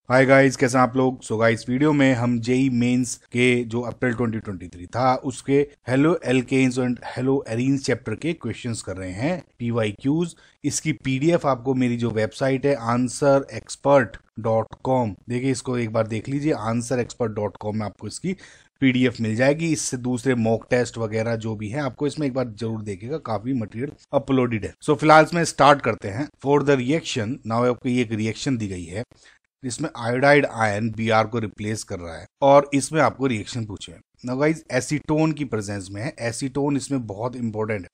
Hi guys, कैसे हैं आप लोग। सो गाइस, वीडियो में हम जेई मेंस के जो अप्रैल 2023 था उसके haloalkanes and haloarenes chapter के क्वेश्चंस कर रहे हैं, PYQs। इसकी PDF आपको मेरी जो वेबसाइट है answerexpert.com, देखिए इसको एक बार देख लीजिए। answerexpert.com में आपको इसकी PDF मिल जाएगी। इससे दूसरे मॉक टेस्ट वगैरह जो भी है आपको इसमें एक बार जरूर देखिएगा, काफी मटेरियल अपलोडेड है। सो फिलहाल इसमें स्टार्ट करते हैं। फॉर द रिएक्शन नाउ आपको ये एक रिएक्शन दी गई है जिसमें आयोडाइड आयन Br को रिप्लेस कर रहा है और इसमें आपको रिएक्शन पूछे। नाउ गाइज एसीटोन की प्रेजेंस में है, एसीटोन इसमें बहुत इंपॉर्टेंट है।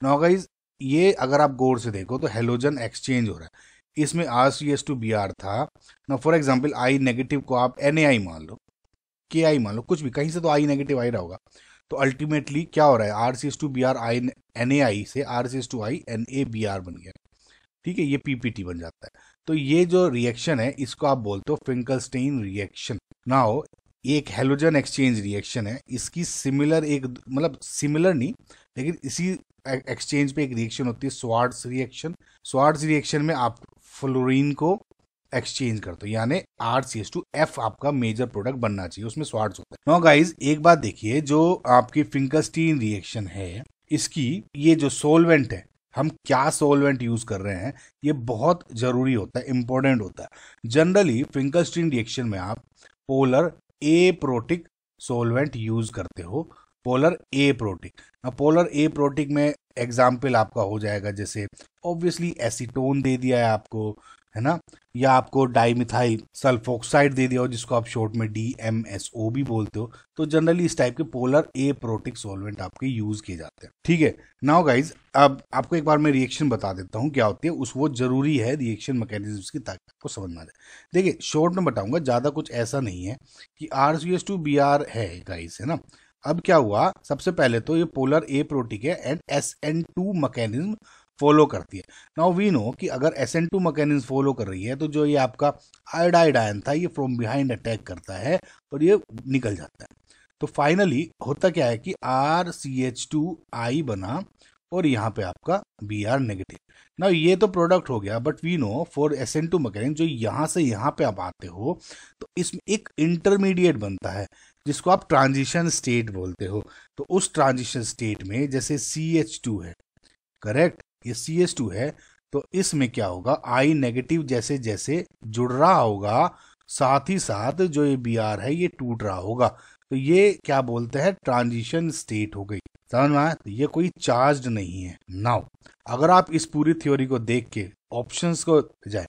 नाउ गाइज ये अगर आप गौर से देखो तो हेलोजन एक्सचेंज हो रहा है, इसमें RCH2Br था ना। फॉर एग्जाम्पल I नेगेटिव को आप NaI मान लो, KI मान लो, कुछ भी, कहीं से तो I नेगेटिव आई रहा होगा। तो अल्टीमेटली क्या हो रहा है, RCH2Br NaI से RCH2I NaBr बन गया, ठीक है, ये PPT बन जाता है। तो ये जो रिएक्शन है इसको आप बोलते हो फिंकलस्टीन रिएक्शन। नाउ एक हेलोजन एक्सचेंज रिएक्शन है, इसकी सिमिलर एक मतलब सिमिलर नहीं लेकिन इसी एक्सचेंज पे एक रिएक्शन होती है स्वार्ट्स रिएक्शन। स्वार्ट्स रिएक्शन में आप फ्लोरीन को एक्सचेंज करते हो, यानी RCH2F आपका मेजर प्रोडक्ट बनना चाहिए, उसमें स्वार्ट्स होता है। नाउ गाइस एक बात देखिए, जो आपकी फिंकलस्टीन रिएक्शन है इसकी ये जो सोलवेंट है, हम क्या सोलवेंट यूज कर रहे हैं ये बहुत जरूरी होता है, इंपॉर्टेंट होता है। जनरली फिंकलस्टीन रिएक्शन में आप पोलर एप्रोटिक सोलवेंट यूज करते हो, पोलर एप्रोटिक। पोलर एप्रोटिक में एग्जाम्पल आपका हो जाएगा जैसे ऑब्वियसली एसीटोन दे दिया है आपको, है ना, या आपको डाइमिथाइल सल्फोक्साइड दे दिया हो जिसको आप शॉर्ट में DMSO भी बोलते हो। तो जनरली इस टाइप के पोलर एप्रोटिक सॉल्वेंट आपके यूज किए जाते हैं, ठीक है। नाउ गाइज अब आपको एक बार मैं रिएक्शन बता देता हूँ क्या होती है, उस वो जरूरी है रिएक्शन मैकेनिज्म की ताकि आपको समझ में आ जाए। देखिए शॉर्ट में बताऊंगा, ज्यादा कुछ ऐसा नहीं है कि RCH2Br है गाइज, है ना। अब क्या हुआ, सबसे पहले तो ये पोलर एप्रोटिक है एंड SN2 मैकेनिज्म फॉलो करती है। नाउ वी नो कि अगर SN2 मैकेनिज्म फॉलो कर रही है तो जो ये आपका आयोडाइड आयन था ये फ्रॉम बिहाइंड अटैक करता है और ये निकल जाता है। तो फाइनली होता क्या है कि RCH2I बना और यहाँ पे आपका Br नेगेटिव। ना ये तो प्रोडक्ट हो गया, but we know for SN2 mechanism जो यहाँ से यहाँ पे आप आते हो तो इसमें एक इंटरमीडिएट बनता है जिसको आप ट्रांजिशन स्टेट बोलते हो। तो उस ट्रांजिशन स्टेट में जैसे CH2 है, करेक्ट, ये CH2 है, तो इसमें क्या होगा, I नेगेटिव जैसे जैसे जुड़ रहा होगा साथ ही साथ जो ये Br है ये टूट रहा होगा। तो ये क्या बोलते हैं, ट्रांजिशन स्टेट हो गई, समझ में आया। तो ये कोई चार्ज नहीं है। नाउ अगर आप इस पूरी थ्योरी को देख के ऑप्शंस को जाए,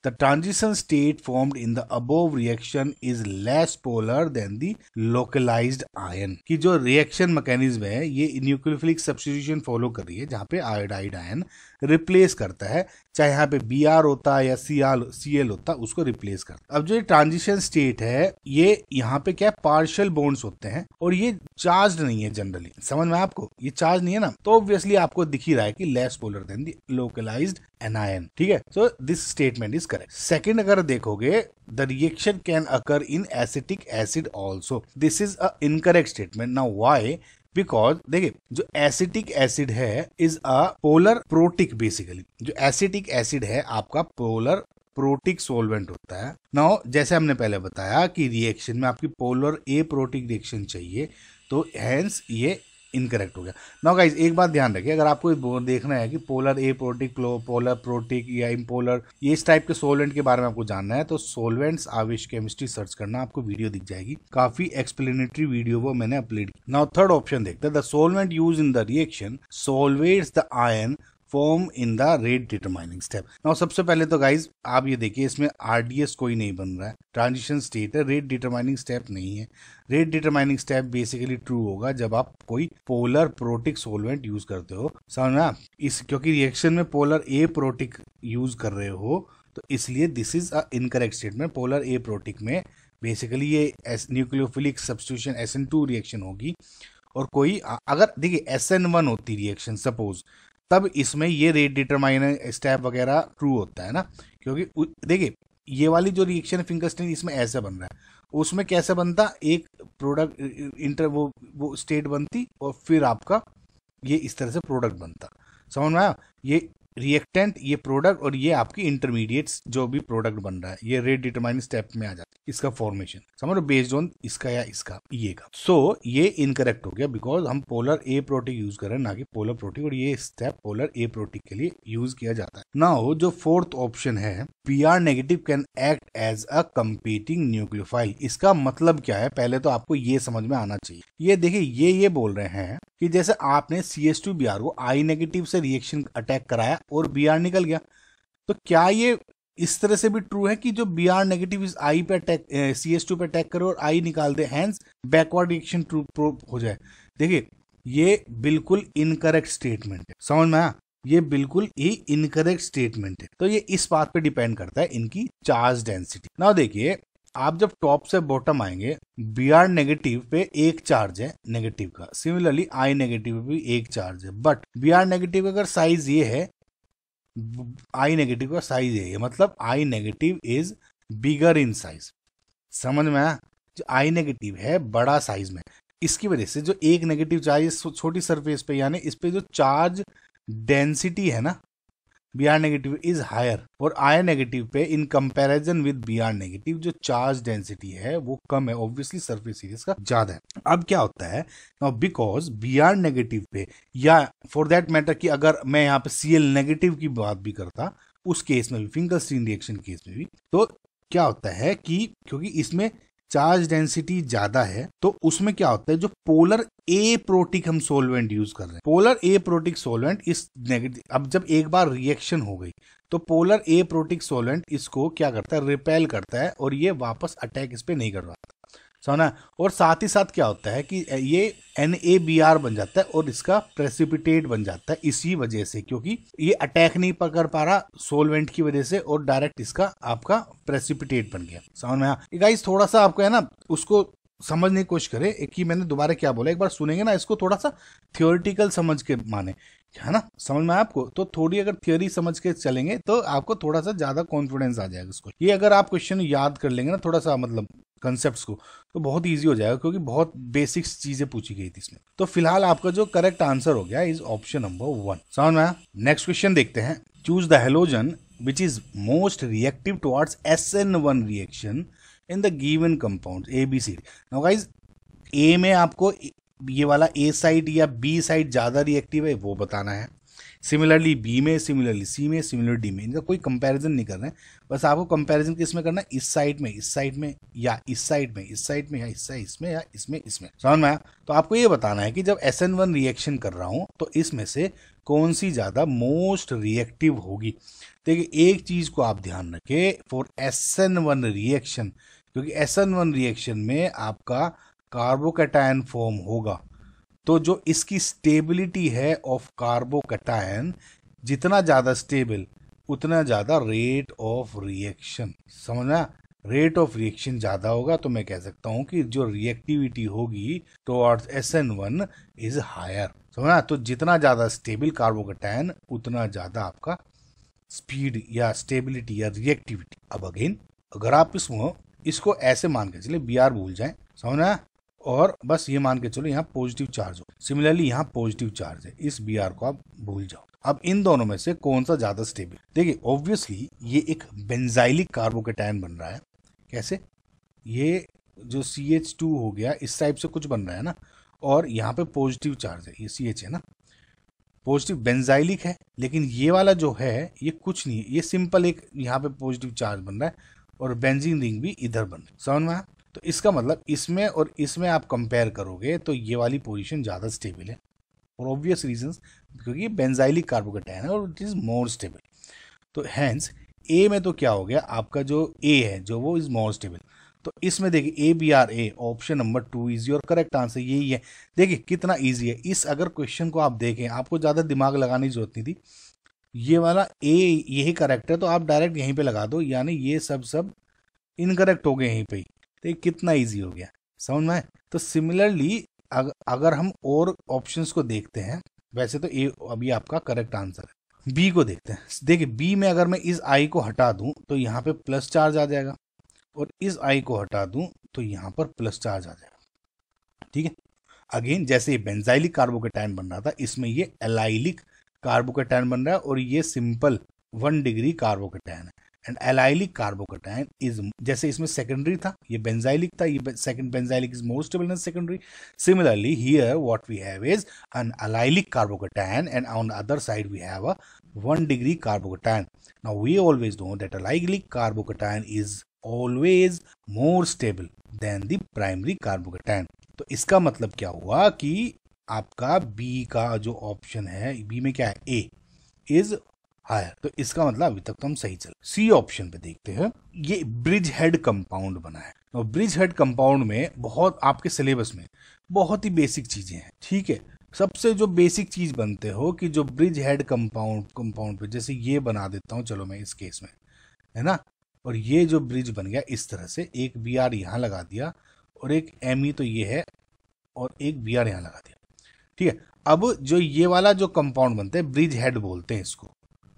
the transition state formed in the above reaction is less polar than the localised ion. की जो रिएक्शन मैकेनिज्म है ये न्यूक्लियोफिलिक सब्स्टिट्यूशन फॉलो कर रही है जहां पे आयोडाइड आयन रिप्लेस करता है, चाहे यहाँ पे Br होता है या Cl होता है, उसको रिप्लेस करता है। अब जो ये ट्रांजिशन स्टेट है ये यहाँ पे क्या पार्शियल बॉन्ड्स होते हैं और ये चार्ज नहीं है जनरली, समझ में आपको, ये चार्ज नहीं है ना, तो ऑब्वियसली आपको दिख ही रहा है कि less polar than the localised anion, ठीक है। So this statement is correct. Second अगर देखोगे, the reaction can occur in acetic acid also, this is a incorrect statement. Now why, because देखिए जो एसिटिक एसिड है is a polar protic, basically जो acetic acid है आपका polar protic solvent होता है। नाउ जैसे हमने पहले बताया कि रिएक्शन में आपकी पोलर ए प्रोटिक रिएक्शन चाहिए, तो हेंस ये इनकरेक्ट हो गया। नाउ गाइज एक बात ध्यान रखिए, अगर आपको देखना है कि पोलर ए प्रोटिक, पोलर प्रोटिक या इम्पोलर, ये इस टाइप के सोलवेंट के बारे में आपको जानना है तो सोलवेंट्स आवेश केमिस्ट्री सर्च करना, आपको वीडियो दिख जाएगी, काफी एक्सप्लेनेटरी वीडियो वो मैंने अपलोड की। नाउ थर्ड ऑप्शन देखते हैं, the solvent use in the reaction solvates the ion form in the rate determining step. Now सबसे पहले तो गाइज आप ये देखिए इसमें RDS कोई नहीं बन रहा है, ट्रांजिशन स्टेट है, रेट डिटरमाइनिंग स्टेप नहीं है। Rate determining step basically true होगा जब आप कोई पोलर प्रोटिक सोलवेंट यूज करते हो, समझना इस, क्योंकि रिएक्शन में पोलर ए प्रोटिक यूज कर रहे हो तो इसलिए this is a incorrect statement. Polar A protic में बेसिकली ये न्यूक्लियोफिलिक सब्स्टिट्यूशन SN2 रिएक्शन होगी और कोई अगर देखिए SN1 होती रिएक्शन सपोज, तब इसमें ये रेट डिटरमाइनिंग स्टेप वगैरह ट्रू होता है ना, क्योंकि देखिए ये वाली जो रिएक्शन फिंकलस्टीन इसमें ऐसे बन रहा है, उसमें कैसे बनता, एक प्रोडक्ट इंटर वो स्टेट बनती और फिर आपका ये इस तरह से प्रोडक्ट बनता, समझ में आया। ये रिएक्टेंट, ये प्रोडक्ट, और ये आपकी इंटरमीडिएट्स जो भी प्रोडक्ट बन रहा है, ये रेट डिटरमाइनिंग स्टेप में आ जाता है इसका फॉर्मेशन, समझ लो, बेस्ड ऑन इसका या इसका ये का। सो ये इनकरेक्ट हो गया बिकॉज हम पोलर ए प्रोटीक यूज कर रहे हैं ना कि पोलर प्रोटीक, और ये स्टेप पोलर ए प्रोटीक के लिए यूज किया जाता है। नाउ जो फोर्थ ऑप्शन है, Br negative can act as a competing nucleophile. इसका मतलब क्या है, पहले तो आपको ये समझ में आना चाहिए। ये देखिए, ये बोल रहे हैं कि जैसे आपने CH2Br को I नेगेटिव से रिएक्शन अटैक कराया और Br निकल गया, तो क्या ये इस तरह से भी ट्रू है कि जो Br नेगेटिव इस I पे अटैक, CH2 पे अटैक करे और I निकाल दे, hence backward reaction true prove हो जाए? देखिए, ये बिल्कुल इनकरेक्ट स्टेटमेंट है, समझ में आया? ये बिल्कुल ही इनकरेक्ट स्टेटमेंट है। तो ये इस बात पे डिपेंड करता है इनकी चार्ज डेंसिटी। नाउ देखिए, आप जब टॉप से बॉटम आएंगे, Br नेगेटिव पे एक चार्ज है नेगेटिव का, सिमिलरली I नेगेटिव पे भी एक चार्ज है, बट Br नेगेटिव अगर साइज ये है, I नेगेटिव का साइज है, मतलब I negative is bigger in size, समझ में आया? जो I नेगेटिव है बड़ा साइज में, इसकी वजह से जो एक नेगेटिव चार्ज छोटी सरफेस पे, यानी इस पे जो चार्ज डेंसिटी है ना, Br नेगेटिव इज हायर, और I नेगेटिव पे in comparison with Br negative जो चार्ज डेंसिटी है वो कम है, ऑब्वियसली सरफेस एरिया का ज्यादा है। अब क्या होता है, नाउ बिकॉज Br नेगेटिव पे, या फॉर दैट मैटर कि अगर मैं यहाँ पे Cl नेगेटिव की बात भी करता, उस केस में भी, फिंकलस्टीन रिएक्शन केस में भी, तो क्या होता है कि क्योंकि इसमें चार्ज डेंसिटी ज्यादा है, तो उसमें क्या होता है, जो पोलर ए प्रोटिक हम सोलवेंट यूज कर रहे हैं, पोलर ए प्रोटिक सोलवेंट इस नेगेटिव, अब जब एक बार रिएक्शन हो गई तो पोलर ए प्रोटिक सोलवेंट इसको क्या करता है, रिपेल करता है, और ये वापस अटैक इस पे नहीं कर रहा, समझना? और साथ ही साथ क्या होता है कि ये NaBr बन जाता है और इसका प्रेसिपिटेट बन जाता है, इसी वजह से, क्योंकि ये अटैक नहीं पकड़ पा रहा सोलवेंट की वजह से, और डायरेक्ट इसका आपका प्रेसिपिटेट बन गया, समझ में आया? गाइस थोड़ा सा आपको है ना उसको समझने की कोशिश करें कि मैंने दोबारा क्या बोला, एक बार सुनेंगे ना इसको, थोड़ा सा थियोरिटिकल समझ के माने, है ना? समझ में आपको? तो थोड़ी अगर थियोरी समझ के चलेंगे तो आपको थोड़ा सा ज्यादा कॉन्फिडेंस आ जाएगा इसको। ये अगर आप क्वेश्चन याद कर लेंगे ना थोड़ा सा, मतलब कंसेप्ट्स को, तो बहुत इजी हो जाएगा, क्योंकि बहुत बेसिक्स चीजें पूछी गई थी इसमें। तो फिलहाल आपका जो करेक्ट आंसर हो गया इज ऑप्शन नंबर 1, समझ में आया? नेक्स्ट क्वेश्चन देखते हैं। Choose the halogen which is most reactive towards SN1 reaction in the given compound ABCD। Now guys, A में आपको ये वाला A साइड या B साइड ज्यादा रिएक्टिव है वो बताना है, सिमिलरली बी में, सिमिलरली सी में, सिमिलरली डी में, इनका कोई कंपैरिजन नहीं करना है, बस आपको कंपैरिजन किस में करना है, इस साइड में, इस साइड में, या इस साइड में, इस साइड में, या इसमें, या इसमें, इसमें, समझ में आया? तो आपको ये बताना है कि जब SN1 रिएक्शन कर रहा हूं तो इसमें से कौन सी ज्यादा मोस्ट रिएक्टिव होगी। देखिए, एक चीज को आप ध्यान रखें फॉर SN1 रिएक्शन, क्योंकि SN1 रिएक्शन में आपका कार्बोकैटायन फॉर्म होगा, तो जो इसकी स्टेबिलिटी है ऑफ कार्बोकैटायन, जितना ज्यादा स्टेबल उतना ज्यादा रेट ऑफ रिएक्शन, समझना? रेट ऑफ रिएक्शन ज्यादा होगा तो मैं कह सकता हूं कि जो रिएक्टिविटी होगी टुवर्ड्स SN1 इज हायर, समझना? तो जितना ज्यादा स्टेबल कार्बोकैटायन उतना ज्यादा आपका स्पीड या स्टेबिलिटी या रिएक्टिविटी। अब अगेन, अगर आप इसको ऐसे मान के चले, Br भूल जाए, समझना? और बस ये मान के चलो यहाँ पॉजिटिव चार्ज हो, सिमिलरली यहाँ पॉजिटिव चार्ज है, इस Br को आप भूल जाओ। अब इन दोनों में से कौन सा ज्यादा स्टेबल? देखिए, ऑब्वियसली ये एक बेंजाइलिक कार्बोकैटायन बन रहा है। कैसे? ये जो CH2 हो गया, इस टाइप से कुछ बन रहा है ना, और यहाँ पे पॉजिटिव चार्ज है, ये CH है ना, पॉजिटिव बेंजाइलिक है, लेकिन ये वाला जो है ये कुछ नहीं है, ये सिंपल एक यहाँ पे पॉजिटिव चार्ज बन रहा है, और बेंजीन रिंग भी इधर बन रही है, समझ में आया? तो इसका मतलब इसमें और इसमें आप कंपेयर करोगे तो ये वाली पोजीशन ज्यादा स्टेबल है, फॉर ऑब्वियस रीजंस, क्योंकि ये बेंजाइलिक कार्बोकैटायन है और इट इज मोर स्टेबल। तो हैंस ए में तो क्या हो गया, आपका जो ए है जो वो इज मोर स्टेबल, तो इसमें देखिए ABRA option number 2 is your correct answer, यही है। देखिए कितना इजी है, इस अगर क्वेश्चन को आप देखें, आपको ज्यादा दिमाग लगाने की जरूरत नहीं थी, ये वाला ए यही करेक्ट है तो आप डायरेक्ट यहीं पे लगा दो, यानी ये सब इनकरेक्ट हो गए यहीं पे ही, तो कितना इजी हो गया, समझ में आए? तो सिमिलरली अगर हम और ऑप्शंस को देखते हैं, वैसे तो ए अभी आपका करेक्ट आंसर है। बी को देखते हैं। देखिए बी में अगर मैं इस आई को हटा दूं तो यहाँ पे प्लस चार्ज आ जाएगा, और इस आई को हटा दूं तो यहाँ पर प्लस चार्ज आ जाएगा। ठीक है, अगेन जैसे ये बेंजाइलिक कार्बोकैटायन बन रहा था, इसमें ये एलाइलिक कार्बोकैटायन बन रहा है और ये सिंपल 1 डिग्री कार्बोकैटायन है। एंड एलाइलिक कार्बोकैटायन इज, जैसे इसमें सेकेंडरी था, ये बेंजाइलिक था, ये second benzylic is more stable than secondary. Similarly here what we have is an allylic carbocation and on the other side we have a 1 degree carbocation. Now we always know that allylic carbocation is always more stable than the primary carbocation. तो इसका मतलब क्या हुआ कि आपका B का जो option है, बी में क्या है, ए इज हायर। तो इसका मतलब अभी तक तो हम सही चल। सी ऑप्शन पे देखते हैं, ये ब्रिज हेड कंपाउंड बना है। और ब्रिज हेड कंपाउंड में बहुत आपके सिलेबस में बहुत ही बेसिक चीजें हैं, ठीक है। सबसे जो बेसिक चीज बनते हो कि जो ब्रिज हेड कंपाउंड पे, जैसे ये बना देता हूं, चलो मैं इस केस में, है ना, और ये जो ब्रिज बन गया इस तरह से, एक बी आर यहाँ लगा दिया और एक एम ई तो ये है और एक बी आर यहाँ लगा दिया, ठीक है। अब जो ये वाला जो कंपाउंड बनते हैं ब्रिज हेड बोलते हैं इसको,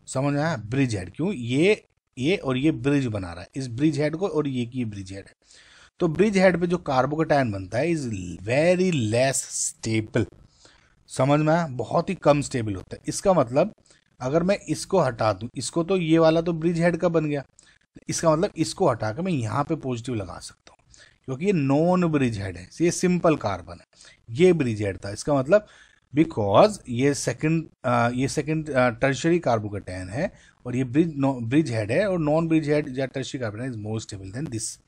समझ में आया, ब्रिज हेड। क्यों, ये और ये ब्रिज बना रहा है इस ब्रिज हेड को, और ये की ब्रिज हेड है। तो ब्रिज हेड पे जो कार्बोकैटायन बनता है इज वेरी लेस स्टेबल, समझ में आया, बहुत ही कम स्टेबल होता है। इसका मतलब अगर मैं इसको हटा दूं, इसको, तो ये वाला तो ब्रिज हेड का बन गया, इसका मतलब इसको हटा कर मैं यहाँ पे पॉजिटिव लगा सकता हूँ, क्योंकि ये नॉन ब्रिज हेड है, ये सिंपल कार्बन है, ये ब्रिज हेड था। इसका मतलब बिकॉज ये सेकंड टर्शियरी कार्बोकैटायन है और ये ब्रिज हेड है, और नॉन ब्रिज हेड या tertiary carbocation is more stable than this.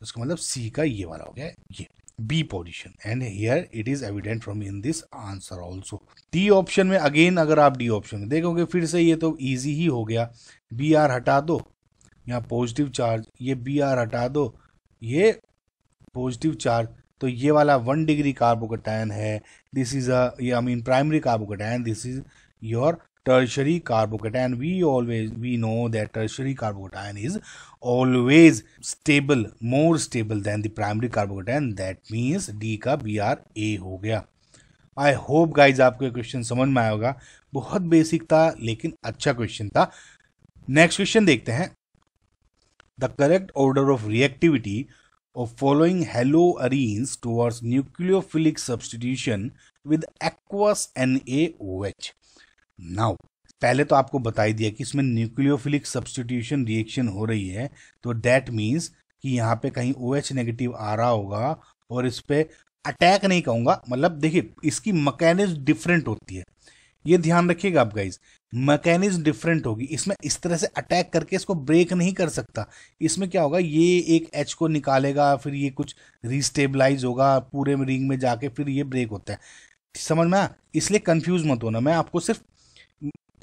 उसका मतलब सी का ये वाला हो गया, ये B position. And here it is evident from in this answer also. D option में अगेन अगर आप डी ऑप्शन में देखोगे फिर से ये तो इजी ही हो गया, बी आर हटा दो, यहाँ पॉजिटिव चार्ज, ये बी आर हटा दो, ये पॉजिटिव चार्ज, तो ये वाला 1 डिग्री कार्बोकैटायन है, this is I mean primary carbocation, this is your tertiary carbocation. We know that tertiary carbocation is always stable, more stable than the primary carbocation. That means D का BRA हो गया। I hope guys आपको ये question समझ में आया होगा, बहुत बेसिक था लेकिन अच्छा क्वेश्चन था। नेक्स्ट क्वेश्चन देखते हैं। The correct order of reactivity of following haloarenes towards nucleophilic substitution with aqueous NaOH. Now, पहले तो आपको बताई दिया कि इसमें न्यूक्लियोफिलिक सब्स्टिट्यूशन रिएक्शन हो रही है, तो दैट मीन्स कि यहाँ पे कहीं OH नेगेटिव आ रहा होगा, और इस पे अटैक नहीं कहूंगा, मतलब देखिए इसकी मैकेनिज्म डिफरेंट होती है, ये ध्यान रखिएगा आप गाइज, मैकेनिज्म डिफरेंट होगी। इसमें इस तरह से अटैक करके इसको ब्रेक नहीं कर सकता। इसमें क्या होगा, ये एक H को निकालेगा, फिर ये कुछ रिस्टेबलाइज होगा पूरे रिंग में जाके, फिर ये ब्रेक होता है, समझ में आया। इसलिए कंफ्यूज मत होना, मैं आपको सिर्फ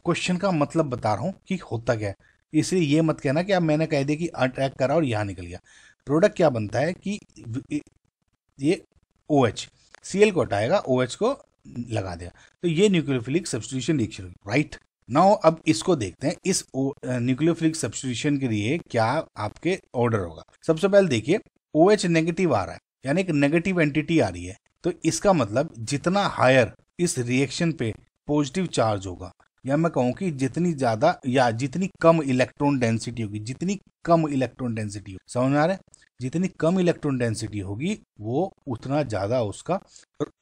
क्वेश्चन का मतलब बता रहा हूँ कि होता क्या है, इसलिए ये मत कहना कि अब मैंने कह दिया कि अटैक करा और यहाँ निकल गया। प्रोडक्ट क्या बनता है कि ये OH Cl को हटाएगा, OH को लगा दिया, तो ये न्यूक्लियोफिलिक सब्स्टिट्यूशन रिएक्शन होगी, राइट। नाउ अब इसको देखते हैं, इस न्यूक्लियोफिलिक सब्स्टिट्यूशन के लिए क्या आपके ऑर्डर होगा। सबसे पहले देखिए OH नेगेटिव आ रहा है, यानी एक नेगेटिव एंटिटी आ रही है, तो इसका मतलब जितना हायर इस रिएक्शन पे पॉजिटिव चार्ज होगा, या मैं कहूँ कि जितनी ज्यादा या जितनी कम इलेक्ट्रॉन डेंसिटी होगी, जितनी कम इलेक्ट्रॉन डेंसिटी होगी, समझ में आ रहा है, जितनी कम इलेक्ट्रॉन डेंसिटी होगी वो उतना ज्यादा उसका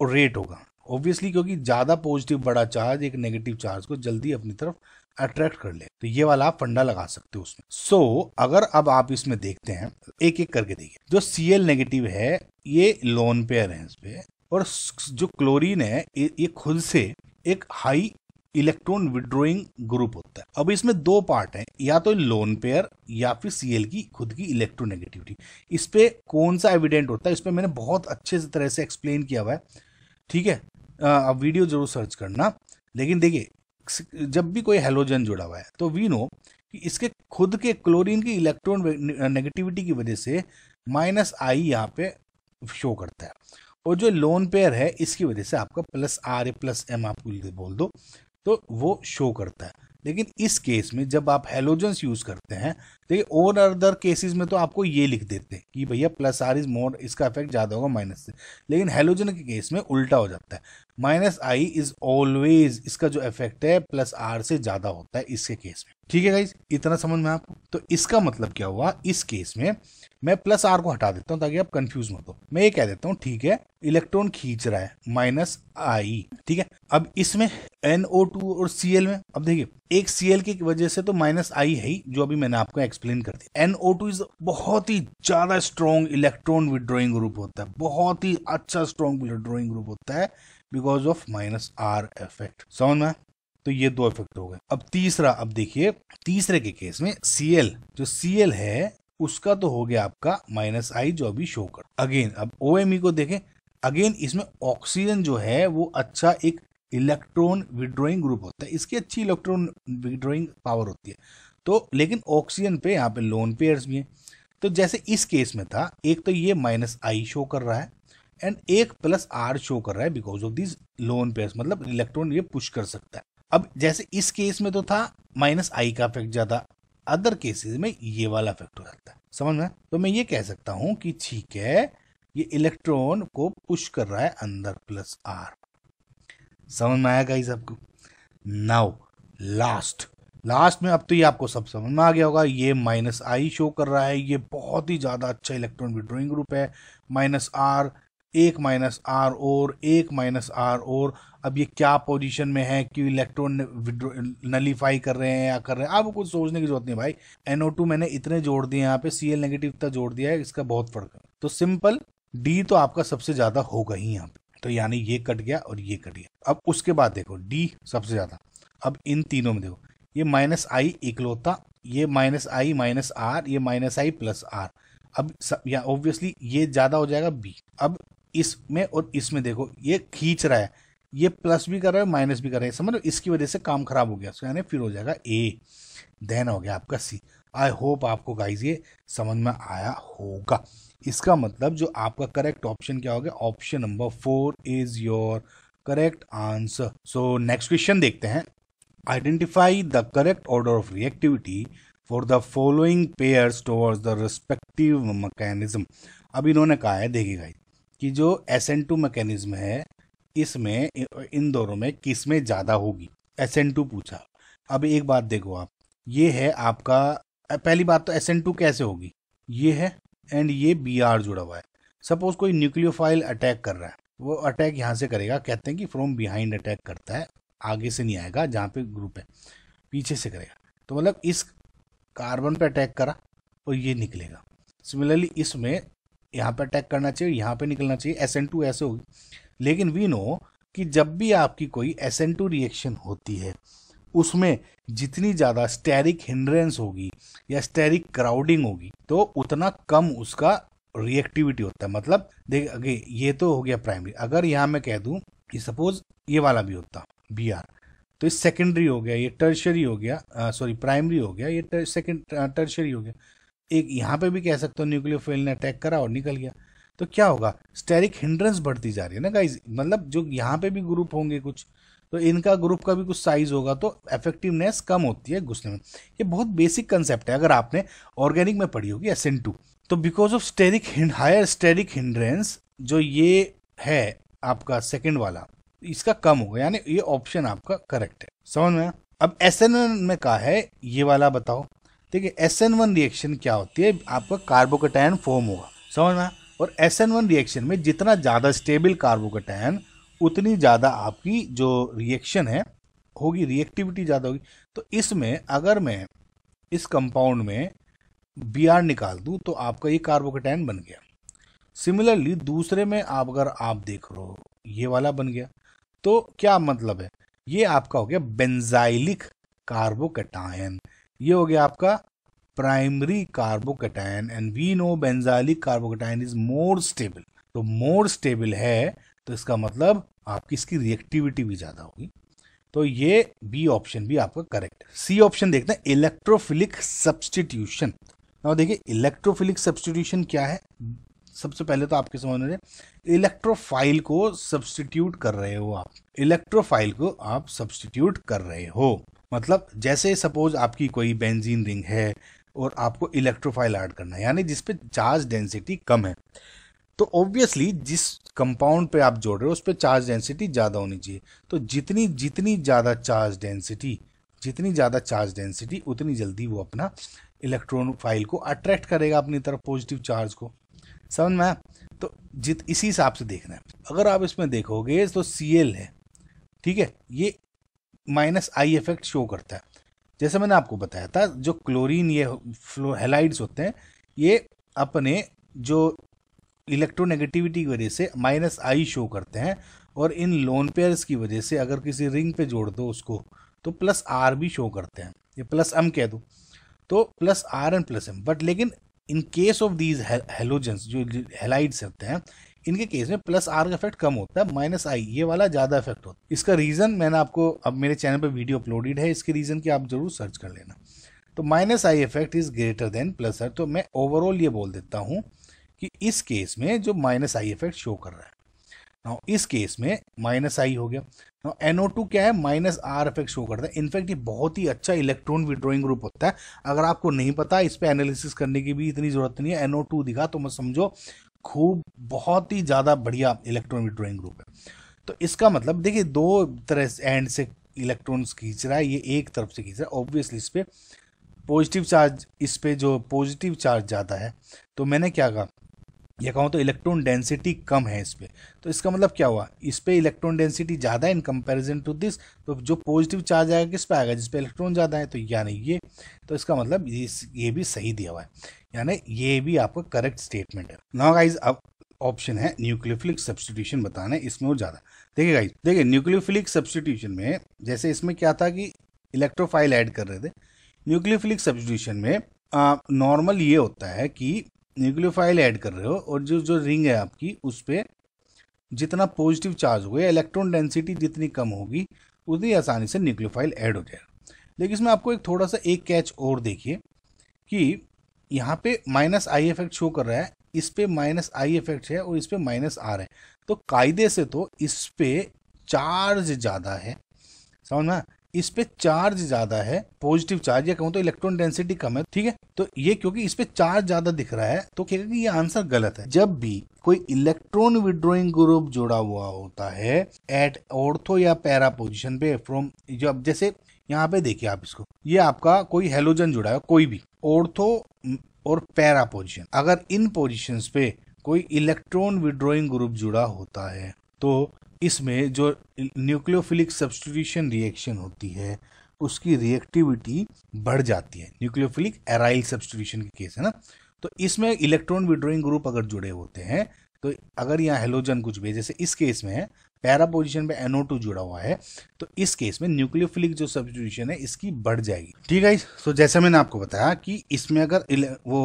रेट होगा, ऑब्वियसली, क्योंकि ज्यादा पॉजिटिव बड़ा चार्ज एक नेगेटिव चार्ज को जल्दी अपनी तरफ अट्रैक्ट कर ले, तो ये वाला आप फंडा लगा सकते हो उसमें। सो अगर अब आप इसमें देखते हैं, एक एक करके देखिए, जो Cl नेगेटिव है ये लोन पेयर है इस पे, और जो क्लोरीन है ये खुद से एक हाई इलेक्ट्रॉन विड्रॉइंग ग्रुप होता है। अब इसमें दो पार्ट हैं, या तो लोन पेयर या फिर Cl की खुद की इलेक्ट्रोनेगेटिविटी। इस पे कौन सा एविडेंट होता है, इस पे मैंने बहुत अच्छे से तरह से एक्सप्लेन किया हुआ है, ठीक है, अब वीडियो जरूर सर्च करना। लेकिन देखिए जब भी कोई हेलोजन जुड़ा हुआ है तो वी नो कि इसके खुद के क्लोरीन की इलेक्ट्रॉन नेगेटिविटी की वजह से -I यहाँ पे शो करता है, और जो लोन पेयर है इसकी वजह से आपका +R या +M आप बोल दो, तो वो शो करता है। लेकिन इस केस में जब आप हेलोजन्स यूज करते हैं, देखिए और अदर केसेस में तो आपको ये लिख देते हैं कि भैया +R इज मोर, इसका इफेक्ट ज्यादा होगा माइनस से, लेकिन हेलोजन के केस में उल्टा हो जाता है। माइनस आई इज ऑलवेज, इसका जो इफेक्ट है प्लस आर से ज्यादा होता है इसके केस में। ठीक है गाइज, इतना समझ में आपको। तो इसका मतलब क्या हुआ, इस केस में मैं प्लस आर को हटा देता हूं ताकि आप कंफ्यूज मत हो। मैं ये कह देता हूं ठीक है, इलेक्ट्रॉन खींच रहा है माइनस आई, ठीक है। अब इसमें NO2 और Cl में, अब देखिए एक Cl की वजह से तो माइनस आई है ही, जो अभी मैंने आपको एक्सप्लेन कर दिया। NO2 इज बहुत ही ज्यादा स्ट्रॉन्ग इलेक्ट्रॉन विड्रॉइंग ग्रुप होता है, बहुत ही अच्छा स्ट्रॉन्ग विड्रॉइंग ग्रुप होता है because of minus are effect. समझ में? तो ये दो इफेक्ट हो गए। अब तीसरा, अब देखिए तीसरे के केस में Cl, जो Cl है उसका तो हो गया आपका माइनस आई जो अभी शो कर। अगेन अब OMe को देखें, अगेन इसमें ऑक्सीजन जो है वो अच्छा एक इलेक्ट्रॉन विड्रॉइंग ग्रुप होता है, इसकी अच्छी इलेक्ट्रॉन विड्रॉइंग पावर होती है। तो लेकिन ऑक्सीजन पे यहाँ पे लोन पेयर्स भी हैं। तो जैसे इस केस में था, एक तो ये माइनस आई शो कर रहा है एंड एक प्लस आर शो कर रहा है because of this lone pairs, मतलब इलेक्ट्रॉन ये पुश कर सकता है। अब जैसे इस केस में तो था माइनस आई का इफेक्ट ज्यादा, अदर केसेस में ये वाला इफेक्ट हो जाता है। समझ में? तो मैं ये कह सकता हूं कि ठीक है, ये इलेक्ट्रॉन को पुश कर रहा है अंदर प्लस आर। समझ में आया गाइस आपको? नाउ लास्ट में अब तो ये आपको सब समझ में आ गया होगा। ये माइनस आई शो कर रहा है, ये बहुत ही ज्यादा अच्छा इलेक्ट्रॉन विड्रॉइंग ग्रुप है। माइनस आर, एक माइनस आर और एक माइनस आर और अब ये क्या पोजीशन में है कि इलेक्ट्रॉन नलीफाई कर रहे हैं या कर रहे हैं, आपको कुछ सोचने की जरूरत नहीं भाई। NO2 मैंने इतने जोड़ दिए, यहाँ पे Cl नेगेटिव तक जोड़ दिया है, इसका बहुत फर्क है। तो सिंपल डी तो आपका सबसे ज्यादा होगा ही यहाँ पे, तो यानी ये कट गया और ये कट गया। अब उसके बाद देखो डी सबसे ज्यादा। अब इन तीनों में देखो, ये माइनस आई इकलौता, ये माइनस आई माइनस आर, ये माइनस आई प्लस आर। अब या ऑब्वियसली ये ज्यादा हो जाएगा बी। अब इसमें और इसमें देखो ये खींच रहा है, ये प्लस भी कर रहा है माइनस भी कर रहा है, समझ लो इसकी वजह से काम खराब हो गया। सो यानी फिर हो जाएगा ए, देन हो गया आपका सी। आई होप आपको गाइज ये समझ में आया होगा। इसका मतलब जो आपका करेक्ट ऑप्शन क्या हो गया, option number 4 is your correct answer. So next question देखते हैं। Identify the correct order of reactivity for the following pairs towards the respective mechanism. अब इन्होंने कहा है, देखिएगा कि जो SN2 मैकेनिज्म है इसमें इन दोनों में किस में ज्यादा होगी, SN2 पूछा। अब एक बात देखो आप, ये है आपका, पहली बात तो SN2 कैसे होगी, ये है एंड ये Br जुड़ा हुआ है। सपोज कोई न्यूक्लियोफाइल अटैक कर रहा है, वो अटैक यहाँ से करेगा, कहते हैं कि फ्रॉम बिहाइंड अटैक करता है, आगे से नहीं आएगा जहाँ पे ग्रुप है, पीछे से करेगा। तो मतलब इस कार्बन पे अटैक करा और ये निकलेगा। सिमिलरली इसमें यहाँ पे अटैक करना चाहिए, यहाँ पे निकलना चाहिए, SN2 ऐसे होगी। लेकिन वी नो कि जब भी आपकी कोई SN2 रिएक्शन होती है उसमें जितनी ज़्यादा स्टेरिक हिंड्रेंस होगी या स्टेरिक क्राउडिंग होगी तो उतना कम उसका रिएक्टिविटी होता है। मतलब देख अगे ये तो हो गया प्राइमरी। अगर यहाँ मैं कह दूं कि सपोज ये वाला भी होता Br, तो ये सेकेंडरी हो गया, ये टर्शरी हो गया, सॉरी प्राइमरी हो गया, ये सेकेंड टर्शरी हो गया। एक यहाँ पे भी कह सकते हो न्यूक्लियोफाइल ने अटैक करा और निकल गया, तो क्या होगा, स्टेरिक हिंड्रेंस बढ़ती जा रही है ना गाइज। मतलब जो यहाँ पे भी ग्रुप होंगे कुछ, तो इनका ग्रुप का भी कुछ साइज होगा तो इफेक्टिवनेस कम होती है घुसने में। ये बहुत बेसिक कंसेप्ट है, अगर आपने ऑर्गेनिक में पढ़ी होगी SN2। तो because of higher steric hindrance जो ये है आपका सेकेंड वाला, इसका कम होगा, यानी ये ऑप्शन आपका करेक्ट है। समझ में? अब SN1 में कहा है ये वाला बताओ। देखिए SN1 रिएक्शन क्या होती है, आपका कार्बोकैटायन फॉर्म होगा। समझ में? और SN1 रिएक्शन में जितना ज्यादा स्टेबल कार्बोकैटायन उतनी ज्यादा आपकी जो रिएक्शन है होगी, रिएक्टिविटी ज्यादा होगी। तो इसमें अगर मैं इस कंपाउंड में Br निकाल दूं तो आपका ये कार्बोकैटायन बन गया। सिमिलरली दूसरे में आप अगर आप देख रहे हो ये वाला बन गया, तो क्या मतलब है, ये आपका हो गया बेंजाइलिक कार्बोकैटायन, ये हो गया आपका primary carbocation. And we know benzylic carbocation is more stable. तो मोर स्टेबल है तो इसका मतलब आपकी इसकी रिएक्टिविटी भी ज्यादा होगी। तो ये बी ऑप्शन भी आपका करेक्ट है। सी ऑप्शन देखते हैं, इलेक्ट्रोफिलिक सब्सटीट्यूशन। अब देखिए इलेक्ट्रोफिलिक सब्सटीट्यूशन क्या है। सबसे पहले तो आपके समझ में, इलेक्ट्रोफाइल को सब्सटीट्यूट कर रहे हो आप, इलेक्ट्रोफाइल को आप सब्सटीट्यूट कर रहे हो। मतलब जैसे सपोज आपकी कोई बेंजीन रिंग है और आपको इलेक्ट्रोफाइल ऐड करना है, यानी जिसपे चार्ज डेंसिटी कम है, तो ऑब्वियसली जिस कंपाउंड पे आप जोड़ रहे हो उस पर चार्ज डेंसिटी ज़्यादा होनी चाहिए। तो जितनी जितनी ज़्यादा चार्ज डेंसिटी, जितनी ज़्यादा चार्ज डेंसिटी उतनी जल्दी वो अपना इलेक्ट्रॉन फाइल को अट्रैक्ट करेगा अपनी तरफ, पॉजिटिव चार्ज को। समझ में आया? तो इसी हिसाब से देखना है। अगर आप इसमें देखोगे तो Cl है, ठीक है, ये माइनस आई इफेक्ट शो करता है। जैसे मैंने आपको बताया था, जो क्लोरीन ये हैलाइड्स होते हैं, ये अपने जो इलेक्ट्रोनेगेटिविटी की वजह से माइनस आई शो करते हैं, और इन लोन पेयर्स की वजह से अगर किसी रिंग पे जोड़ दो उसको तो प्लस आर भी शो करते हैं, ये प्लस एम कह दो तो plus R and plus M. But लेकिन in case of these halogens जो हेलाइड्स होते हैं, इनके केस में प्लस आर का इफेक्ट कम होता है, माइनस आई ये वाला ज्यादा इफेक्ट होता है। इसका रीजन मैंने आपको, अब मेरे चैनल पर वीडियो अपलोडेड है, इसके रीजन की आप जरूर सर्च कर लेना। तो minus I effect is greater than plus R. तो मैं ओवरऑल ये बोल देता हूं कि इस केस में जो माइनस आई इफेक्ट शो कर रहा है, नाउ इस केस में माइनस आई हो गया। नाउ NO2 क्या है, माइनस आर इफेक्ट शो करता है। इनफैक्ट ये बहुत ही अच्छा इलेक्ट्रॉन विड्रॉइंग ग्रुप होता है। अगर आपको नहीं पता, इस पे एनालिसिस करने की भी इतनी जरूरत नहीं है। NO2 दिखा तो मत समझो खूब बहुत ही ज्यादा बढ़िया इलेक्ट्रॉन विड्रॉइंग ग्रुप है। तो इसका मतलब देखिए, दो तरह एंड से इलेक्ट्रॉन्स खींच रहा है, ये एक तरफ से खींच रहा है। ऑब्वियसली इस पे पॉजिटिव चार्ज, इस पे जो पॉजिटिव चार्ज ज़्यादा है, तो मैंने क्या कहा, ये कहूँ तो इलेक्ट्रॉन डेंसिटी कम है इस पे। तो इसका मतलब क्या हुआ, इस पे इलेक्ट्रॉन डेंसिटी ज़्यादा है इन कंपैरिजन टू दिस। तो जो पॉजिटिव चार्ज आएगा किस पे आएगा, जिस पे इलेक्ट्रॉन ज़्यादा है, तो यानी ये। तो इसका मतलब ये भी सही दिया हुआ है, यानी ये भी आपका करेक्ट स्टेटमेंट है। नाउ गाइज, अब ऑप्शन है न्यूक्लियोफिलिक सब्स्टिट्यूशन बताना है, इसमें वो ज़्यादा। देखिए गाइज, देखिए न्यूक्लियोफिलिक सब्स्टिट्यूशन में जैसे इसमें क्या था कि इलेक्ट्रोफाइल ऐड कर रहे थे, न्यूक्लियोफिलिक सब्स्टिट्यूशन में नॉर्मल ये होता है कि न्यूक्लियोफाइल ऐड कर रहे हो और जो जो रिंग है आपकी उस पर जितना पॉजिटिव चार्ज होगा, इलेक्ट्रॉन डेंसिटी जितनी कम होगी, उतनी आसानी से न्यूक्लियोफाइल ऐड हो जाएगा। लेकिन इसमें आपको एक थोड़ा सा एक कैच और देखिए कि यहाँ पे माइनस आई इफेक्ट शो कर रहा है, इस पे माइनस आई इफेक्ट है और इस पे माइनस आर है। तो कायदे से तो इस पे चार्ज ज़्यादा है, समझ में? इस पे चार्ज ज्यादा है, पॉजिटिव चार्ज, या कहूँ तो इलेक्ट्रॉन डेंसिटी कम है, ठीक है। तो ये क्योंकि इस पे चार्ज ज्यादा दिख रहा है, तो कहेगा कि ये आंसर गलत है। जब भी कोई इलेक्ट्रॉन विड्रॉइंग ग्रुप जुड़ा हुआ होता है एट ऑर्थो या पैरा पोजिशन पे फ्रॉम, जब जैसे यहाँ पे देखिए आप इसको, ये आपका कोई हेलोजन जुड़ा है, कोई भी ऑर्थो और पैरा पोजिशन, अगर इन पोजिशंस पे कोई इलेक्ट्रॉन विड्रॉइंग ग्रुप जुड़ा होता है तो इसमें जो न्यूक्लियोफिलिक सब्स्टिट्यूशन रिएक्शन होती है उसकी रिएक्टिविटी बढ़ जाती है। न्यूक्लियोफिलिक एराइल सब्स्टिट्यूशन के केस है ना, तो इसमें इलेक्ट्रॉन विड्रॉइंग ग्रुप अगर जुड़े होते हैं, तो अगर यहाँ हेलोजन कुछ भी, जैसे इस केस में है पैरा पोजिशन पे NO2 जुड़ा हुआ है, तो इस केस में न्यूक्लियोफिलिक जो सब्स्टिट्यूशन है इसकी बढ़ जाएगी, ठीक है। तो जैसे मैंने आपको बताया कि इसमें अगर वो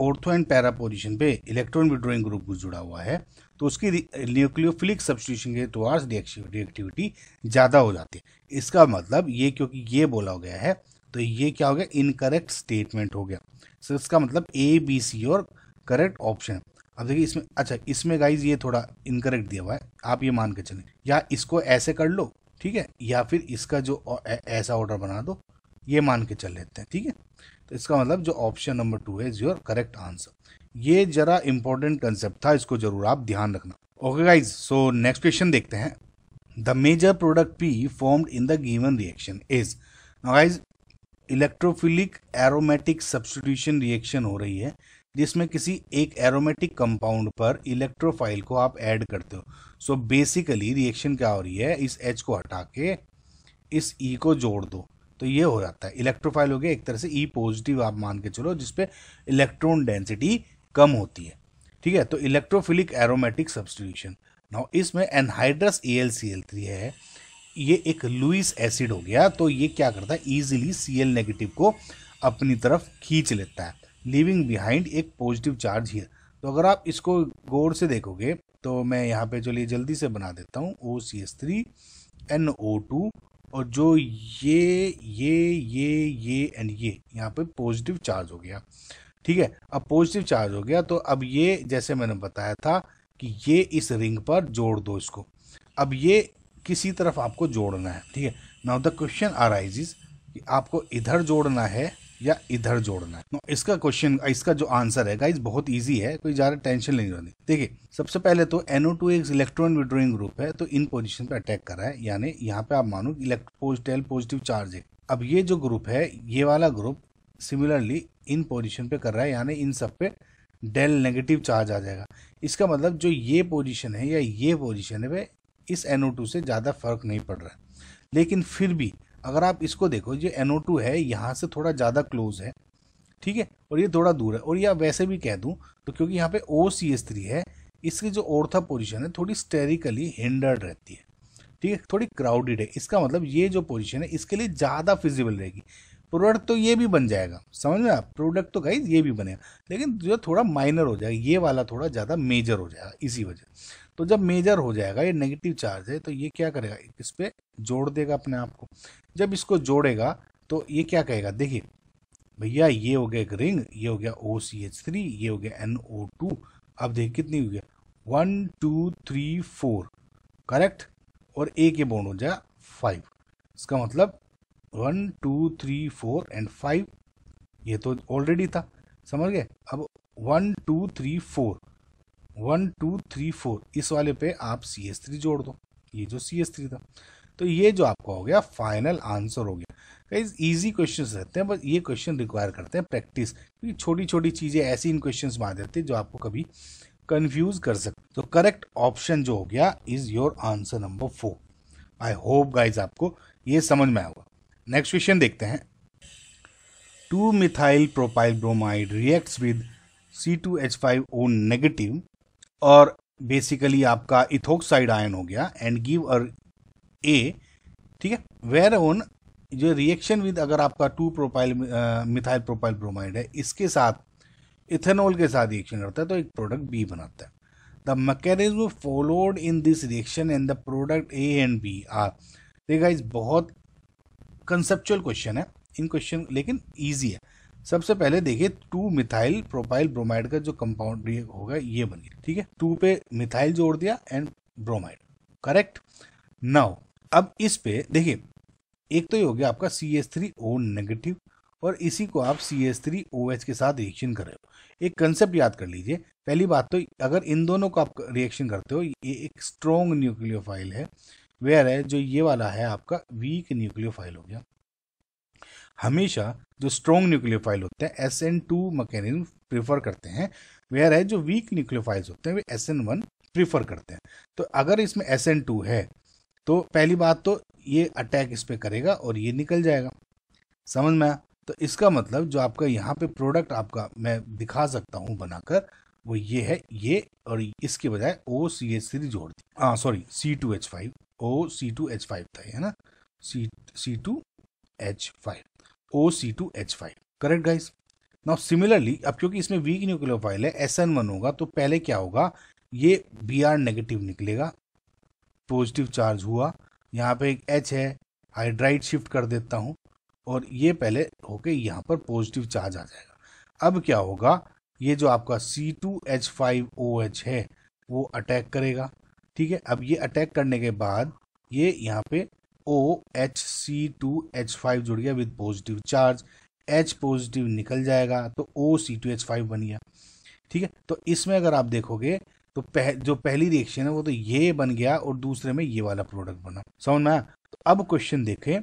ऑर्थो एंड पैरा पोजिशन पे इलेक्ट्रॉन विड्रॉइंग ग्रुप जुड़ा हुआ है तो उसकी न्यूक्लियोफिलिक सब्स्टिट्यूशन के टुवर्ड्स रिएक्टिविटी ज़्यादा हो जाती है। इसका मतलब ये, क्योंकि ये बोला गया है तो ये क्या हो गया, इनकरेक्ट स्टेटमेंट हो गया। सो इसका मतलब A, B, C और करेक्ट ऑप्शन। अब देखिए इसमें, अच्छा इसमें गाइज ये थोड़ा इनकरेक्ट दिया हुआ है, आप ये मान के चलें, या इसको ऐसे कर लो, ठीक है, या फिर इसका जो ऐसा ऑर्डर बना दो, ये मान के चल लेते हैं, ठीक है। तो इसका मतलब जो ऑप्शन नंबर 2 है इज योर करेक्ट आंसर। ये जरा इंपॉर्टेंट कंसेप्ट था, इसको जरूर आप ध्यान रखना। Okay guys, so next question देखते हैं। The major product P formed in the given reaction is. Now guys, electrophilic aromatic substitution reaction हो रही है जिसमें किसी एक एरोमेटिक कंपाउंड पर इलेक्ट्रोफाइल को आप ऐड करते हो। सो बेसिकली रिएक्शन क्या हो रही है, इस H को हटा के इस E को जोड़ दो तो ये हो जाता है इलेक्ट्रोफाइल हो गया एक तरह से E पॉजिटिव, आप मान के चलो, जिसपे इलेक्ट्रॉन डेंसिटी कम होती है, ठीक है। तो इलेक्ट्रोफिलिक एरोमेटिक सब्स्टिट्यूशन। नाउ इसमें एनहाइड्रस AlCl3 है, ये एक लुईस एसिड हो गया, तो ये क्या करता है, इजीली Cl नेगेटिव को अपनी तरफ खींच लेता है, लीविंग बिहाइंड एक पॉजिटिव चार्ज हियर। तो अगर आप इसको गौर से देखोगे तो मैं यहाँ पे चलिए जल्दी से बना देता हूँ, OCH3 NO2, और जो ये एंड ये यहाँ पे पॉजिटिव चार्ज हो गया, ठीक है। अब पॉजिटिव चार्ज हो गया तो अब ये, जैसे मैंने बताया था कि ये इस रिंग पर जोड़ दो इसको। अब ये किसी तरफ आपको जोड़ना है, ठीक है। नाउ द क्वेश्चन अराइजेस कि आपको इधर जोड़ना है या इधर जोड़ना है। तो इसका क्वेश्चन, इसका जो आंसर है गाइस बहुत इजी है, कोई ज़्यादा टेंशन नहीं होनी। देखिए सबसे पहले तो NO2 एक इलेक्ट्रॉन विड्रॉइंग ग्रुप है, तो इन पोजीशन पे अटैक कर रहा है, यानी यहाँ पे आप मानो डेल पॉजिटिव चार्ज है। अब ये जो ग्रुप है, ये वाला ग्रुप सिमिलरली इन पोजीशन पे कर रहा है, यानी इन सब पे डेल नेगेटिव चार्ज आ जाएगा। इसका मतलब जो ये पोजीशन है या ये पोजीशन है, वे इस NO2 से ज़्यादा फर्क नहीं पड़ रहा है। लेकिन फिर भी अगर आप इसको देखो, जो NO2 है यहाँ से थोड़ा ज़्यादा क्लोज है, ठीक है, और ये थोड़ा दूर है। और या वैसे भी कह दूं तो क्योंकि यहाँ पे OCH3 है, इसकी जो ऑर्था पोजीशन है थोड़ी स्टेरिकली हिंडर्ड रहती है, ठीक है, थोड़ी क्राउडेड है। इसका मतलब ये जो पोजीशन है इसके लिए ज़्यादा फिजिबल रहेगी। प्रोडक्ट तो ये भी बन जाएगा, समझ में आप, प्रोडक्ट तो गाइस ये भी बनेगा, लेकिन जो थोड़ा माइनर हो जाएगा, ये वाला थोड़ा ज़्यादा मेजर हो जाएगा इसी वजह। तो जब मेजर हो जाएगा, ये नेगेटिव चार्ज है, तो ये क्या करेगा, इस पर जोड़ देगा अपने आप को। जब इसको जोड़ेगा तो ये क्या कहेगा, देखिए भैया ये हो गया एक रिंग, ये हो गया OCH3, ये हो गया NO2। अब देख कितनी हो गया, 1 2 3 4, करेक्ट। और एक ये बॉन्ड हो जाएगा 5। इसका मतलब 1 2 3 4 एंड 5, ये तो ऑलरेडी था, समझ गए। अब 1 2 3 4, 1 2 3 4, इस वाले पे आप CH3 जोड़ दो, ये जो CH3 था। तो ये जो आपका हो गया फाइनल आंसर हो गया। गाइस इजी क्वेश्चंस रहते हैं, बस ये क्वेश्चन रिक्वायर करते हैं प्रैक्टिस, क्योंकि छोटी छोटी चीज़ें ऐसी इन क्वेश्चंस में आ जाती है जो आपको कभी कंफ्यूज कर सकते। तो करेक्ट ऑप्शन जो हो गया is your answer number 4। I hope guys आपको ये समझ में आया होगा। नेक्स्ट क्वेश्चन देखते हैं। 2 methyl propyl bromide reacts with C2H5O negative, और बेसिकली आपका इथोक्साइड आयन हो गया, एंड गिव अ ए, ठीक है, वेयर ऑन जो रिएक्शन विद, अगर आपका 2 प्रोपाइल मिथाइल प्रोपाइल ब्रोमाइड है, इसके साथ इथेनॉल के साथ रिएक्शन करता है तो एक प्रोडक्ट बी बनाता है। The mechanism followed in this reaction and the product A and B are. देखिए गाइस बहुत कंसेप्चुअल क्वेश्चन है, इन क्वेश्चन लेकिन ईजी है। सबसे पहले देखिए 2 मिथाइल प्रोपाइल ब्रोमाइड का जो कंपाउंड होगा ये बन गया, ठीक है, 2 पे मिथाइल जोड़ दिया एंड ब्रोमाइड, करेक्ट। नाउ अब इस पे देखिए, एक तो ये हो गया आपका CH3O नेगेटिव, और इसी को आप CH3OH के साथ रिएक्शन कर रहे हो। एक कंसेप्ट याद कर लीजिए, पहली बात तो अगर इन दोनों को आप रिएक्शन करते हो, ये एक स्ट्रॉन्ग न्यूक्लियोफाइल है, वेयर है जो ये वाला है आपका वीक न्यूक्लियोफाइल हो गया। हमेशा जो स्ट्रॉन्ग न्यूक्लियोफाइल होते हैं SN2 मैकेनिज्म प्रीफर करते हैं, वेयर है जो वीक न्यूक्लियोफाइल्स होते हैं वे SN1 प्रीफर करते हैं। तो अगर इसमें SN2 है तो पहली बात तो ये अटैक इस पे करेगा और ये निकल जाएगा, समझ में आया। तो इसका मतलब जो आपका यहाँ पे प्रोडक्ट आपका मैं दिखा सकता हूँ बनाकर, वो ये है, ये, और इसके बजाय OCH3 जोड़ दी, हाँ सॉरी C2H5, OC2H5 था है ना, C2H5, OC2H5, correct guys. Now similarly अब क्योंकि इसमें वीक न्यूक्लियोफाइल है SN1 होगा, तो पहले क्या होगा, ये Br नेगेटिव निकलेगा, पॉजिटिव चार्ज हुआ, यहाँ पे एक H है, हाइड्राइड शिफ्ट कर देता हूँ, और ये पहले होके यहाँ पर पॉजिटिव चार्ज आ जाएगा। अब क्या होगा, ये जो आपका C2H5OH है वो अटैक करेगा, ठीक है। अब ये अटैक करने के बाद ये यहाँ पे OHC2H5 जुड़ गया with positive charge, H positive निकल जाएगा तो OC2H5 बन गया, ठीक है। तो इसमें अगर आप देखोगे तो जो पहली रिएक्शन है वो तो ये बन गया, और दूसरे में ये वाला प्रोडक्ट बना, समझ में आया। तो अब क्वेश्चन देखें,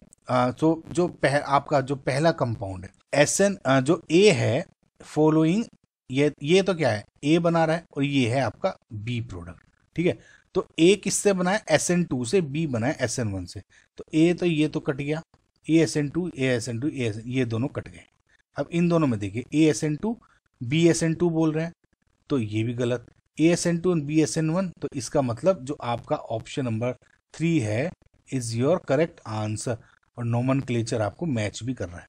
तो जो आपका जो पहला कंपाउंड है SN जो A है फॉलोइंग, ये तो क्या है, A बना रहा है, और ये है आपका B प्रोडक्ट, ठीक है। तो A किससे बना है, SN2 से, B बना है SN1 से। तो A तो ये तो कट गया, ASN2 ASN2 ये दोनों कट गए। अब इन दोनों में देखिए ASN2 BSN2 बोल रहे हैं, तो ये भी गलत, ASN2 और BSN1, तो इसका मतलब जो आपका ऑप्शन नंबर 3 है इज योर करेक्ट आंसर, और नोमेनक्लेचर आपको मैच भी कर रहा है,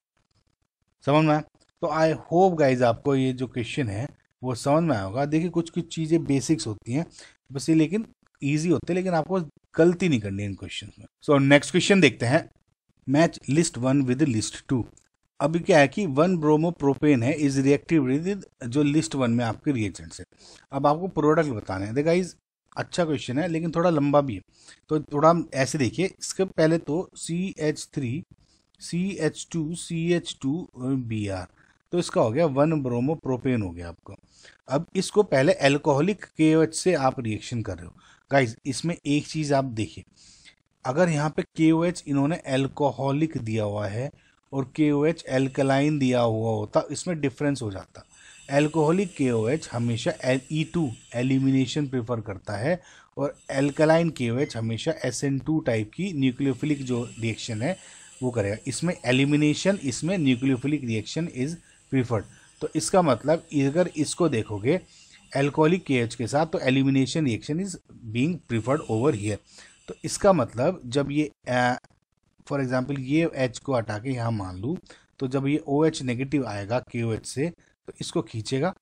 समझ में आया। तो आई होप गाइज आपको ये जो क्वेश्चन है वो समझ में आया होगा। देखिए कुछ कुछ चीज़ें बेसिक्स होती हैं बस, ये लेकिन ईजी होते हैं, लेकिन आपको गलती नहीं करनी इन क्वेश्चन में। सो नेक्स्ट क्वेश्चन देखते हैं, मैच लिस्ट 1 विद लिस्ट 2। अभी क्या है कि 1 ब्रोमो प्रोपेन है इज रिएक्टिव विद जो लिस्ट 1 में आपके रिएजेंट्स है। अब आपको प्रोडक्ट बताने हैं। देखा गाइज अच्छा क्वेश्चन है लेकिन थोड़ा लंबा भी है, तो थोड़ा ऐसे देखिए। इसके पहले तो CH3 CH2CH2Br, तो इसका हो गया 1 ब्रोमो प्रोपेन हो गया आपका। अब इसको पहले एल्कोहलिक KOH से आप रिएक्शन कर रहे हो गाइज। इसमें एक चीज आप देखिए, अगर यहाँ पे KOH इन्होंने एल्कोहलिक दिया हुआ है और KOH एल्कलाइन दिया हुआ होता, इसमें डिफरेंस हो जाता। एल्कोहलिक KOH हमेशा E2 एलिमिनेशन प्रेफर करता है और एल्कलाइन KOH हमेशा SN2 टाइप की न्यूक्लियोफिलिक जो रिएक्शन है वो करेगा। इसमें एलिमिनेशन, इसमें न्यूक्लियोफिलिक रिएक्शन इज प्रीफर्ड। तो इसका मतलब अगर इसको देखोगे एल्कोहलिक KOH के साथ, तो elimination reaction is being preferred over here. तो इसका मतलब जब ये फॉर एग्जांपल ये H को हटा के यहाँ मान लूँ, तो जब ये OH नेगेटिव आएगा KOH से तो इसको खींचेगा,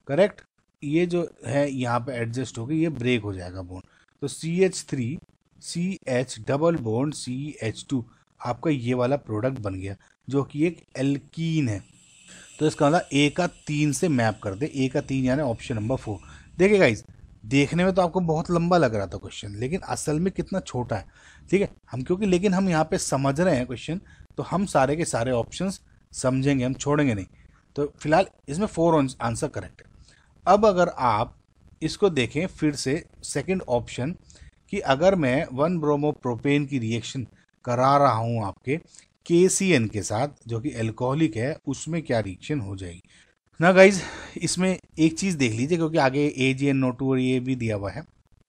करेक्ट। ये जो है यहाँ पे एडजस्ट होकर ये ब्रेक हो जाएगा बॉन्ड, तो CH3 CH double bond CH2 आपका ये वाला प्रोडक्ट बन गया जो कि एक एल्कीन है। तो इसका मतलब A का 3 से मैप कर दे, A का 3 यानी ऑप्शन नंबर 4। देखिए गाइज, देखने में तो आपको बहुत लंबा लग रहा था क्वेश्चन, लेकिन असल में कितना छोटा है, ठीक है। हम क्योंकि लेकिन हम यहाँ पे समझ रहे हैं क्वेश्चन, तो हम सारे के सारे ऑप्शंस समझेंगे, हम छोड़ेंगे नहीं। तो फिलहाल इसमें 4 आंसर करेक्ट है। अब अगर आप इसको देखें फिर से सेकंड ऑप्शन, कि अगर मैं 1 ब्रोमो प्रोपेन की रिएक्शन करा रहा हूँ आपके KCN के साथ जो कि एल्कोहलिक है, उसमें क्या रिएक्शन हो जाएगी ना गाइज। इसमें एक चीज देख लीजिए, क्योंकि आगे AgNO2 और ये भी दिया हुआ है।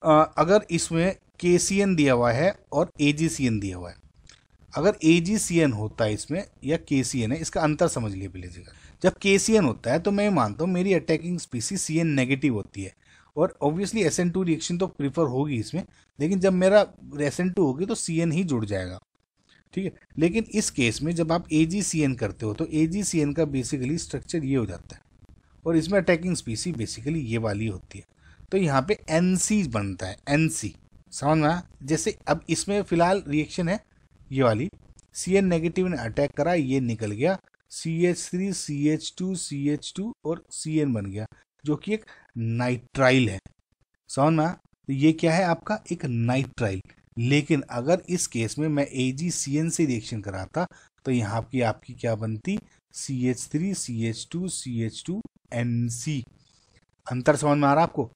अगर इसमें KCN दिया हुआ है और AgCN दिया हुआ है, अगर AgCN होता है इसमें या KCN है, इसका अंतर समझ लिए प्लीज। जब KCN होता है तो मैं मानता हूँ मेरी अटैकिंग स्पीसीज CN नेगेटिव होती है और ऑब्वियसली SN2 रिएक्शन तो प्रीफर होगी इसमें, लेकिन जब मेरा SN2 होगी तो CN ही जुड़ जाएगा, ठीक है। लेकिन इस केस में जब आप AgCN करते हो तो AgCN का बेसिकली स्ट्रक्चर ये हो जाता है और इसमें अटैकिंग स्पीसी बेसिकली ये वाली होती है। तो यहाँ पे NC बनता है, NC, समझ में आया। जैसे अब इसमें फिलहाल रिएक्शन है ये वाली, CN नेगेटिव ने अटैक करा, ये निकल गया, CH3 CH2 CH2 और CN बन गया जो कि एक नाइट्राइल है, समझ में आया। तो ये क्या है आपका, एक नाइट्राइल। लेकिन अगर इस केस में मैं AgCN से रिएक्शन कराता तो यहाँ की आपकी क्या बनती, CH3 CH2 CH2 NC। अंतर समझ में आ रहा आपको।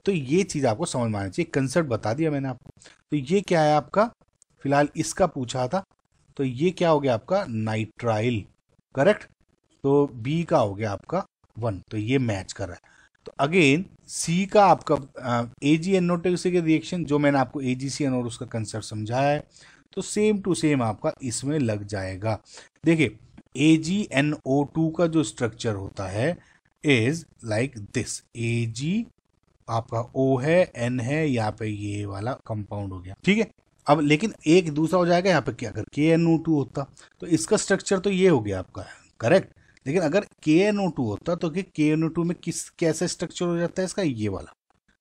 तो ये चीज आपको समझ में आना चाहिए, कंसेप्ट बता दिया मैंने आपको। तो ये क्या है आपका, फिलहाल इसका पूछा था, तो ये क्या हो गया आपका नाइट्राइल, करेक्ट। तो B का हो गया आपका 1, तो ये मैच कर रहा है। तो अगेन C का आपका AgNO2 से रिएक्शन जो मैंने आपको AgCN और उसका कंसेप्ट समझाया है, तो सेम टू सेम आपका इसमें लग जाएगा। देखिए AgNO2 का जो स्ट्रक्चर होता है इज लाइक दिस, Ag आपका O है, N है, यहाँ पे ये वाला कंपाउंड हो गया, ठीक है। अब लेकिन एक दूसरा हो जाएगा यहाँ पे, क्या अगर KNO2 होता तो इसका स्ट्रक्चर तो ये हो गया आपका, करेक्ट। लेकिन अगर KNO2 होता तो कि KNO2 में कैसा स्ट्रक्चर हो जाता है इसका, ये वाला।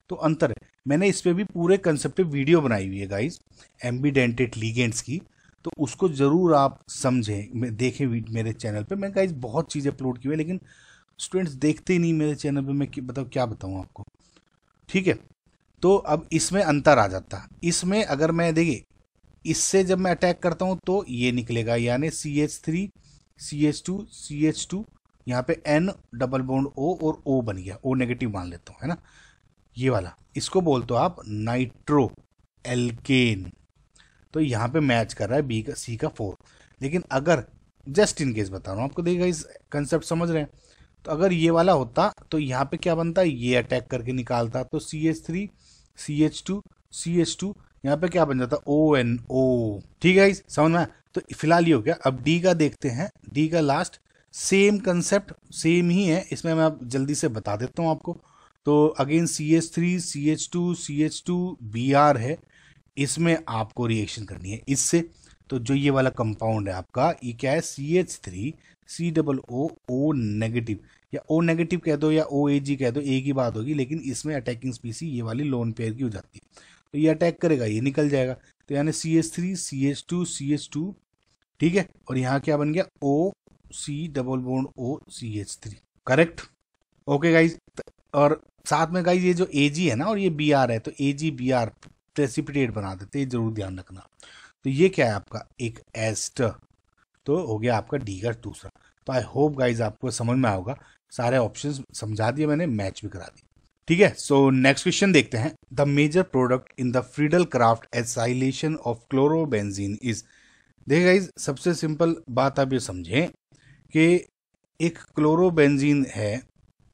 तो अंतर है। मैंने इस पे भी पूरे कंसेप्ट पे वीडियो बनाई हुई है गाइस, एम्बीडेंटेड लिगेंड्स की, तो उसको जरूर आप समझें, देखें मेरे चैनल पे। मैं गाइस बहुत चीज़ें अपलोड की हुई है, लेकिन स्टूडेंट्स देखते ही नहीं मेरे चैनल पे। मैं क्या बताऊँ आपको, ठीक है। तो अब इसमें अंतर आ जाता, इसमें अगर मैं देखिए इससे जब मैं अटैक करता हूं तो ये निकलेगा, यानी CH3 CH2 CH2, यहाँ पे N डबल बॉन्ड O और O बन गया, O नेगेटिव मान लेता हूँ, है ना, ये वाला। इसको बोलते हो आप नाइट्रो एल्केन। तो यहाँ पे मैच कर रहा है B का C का 4। लेकिन अगर जस्ट इन केस बता रहा हूँ आपको, देखिएगा इस कंसेप्ट समझ रहे हैं, तो अगर ये वाला होता तो यहाँ पे क्या बनता, ये अटैक करके निकालता, तो CH3 CH2 CH2, यहाँ पे क्या बन जाता, ONO, ठीक है समझ में। तो फिलहाल ये हो गया। अब D का देखते हैं, D का लास्ट, सेम कंसेप्ट सेम ही है, इसमें मैं अब जल्दी से बता देता हूँ आपको। तो again CH3 CH2 CH2 Br है, इसमें आपको रिएक्शन करनी है इससे। तो जो ये वाला कंपाउंड है आपका, ये क्या है, CH3 COO नेगेटिव, या O नेगेटिव कह दो या OAG कह दो, एक ही बात होगी। लेकिन इसमें अटैकिंग स्पीसी ये वाली लोन पेयर की हो जाती है, तो ये अटैक करेगा, ये निकल जाएगा। तो यानी CH3 CH2 CH2, ठीक है। और यहाँ क्या बन गया, OC double bond O CH3, correct. Okay guys. और साथ में गाइज ये जो AG है ना और ये BR है, तो AG BR प्रेसिपिटेट बना देते हैं, जरूर ध्यान रखना। तो ये क्या है आपका, एक एस्टर, तो हो गया आपका डी का दूसरा। तो आई होप गाइज आपको समझ में आएगा, सारे ऑप्शंस समझा दिए मैंने, मैच भी करा दी। ठीक है, सो नेक्स्ट क्वेश्चन देखते हैं। The major product in the Friedel Crafts acylation of chlorobenzene is. देखिए गाइज, सबसे सिंपल बात आप ये समझें कि एक क्लोरोबेंजीन है,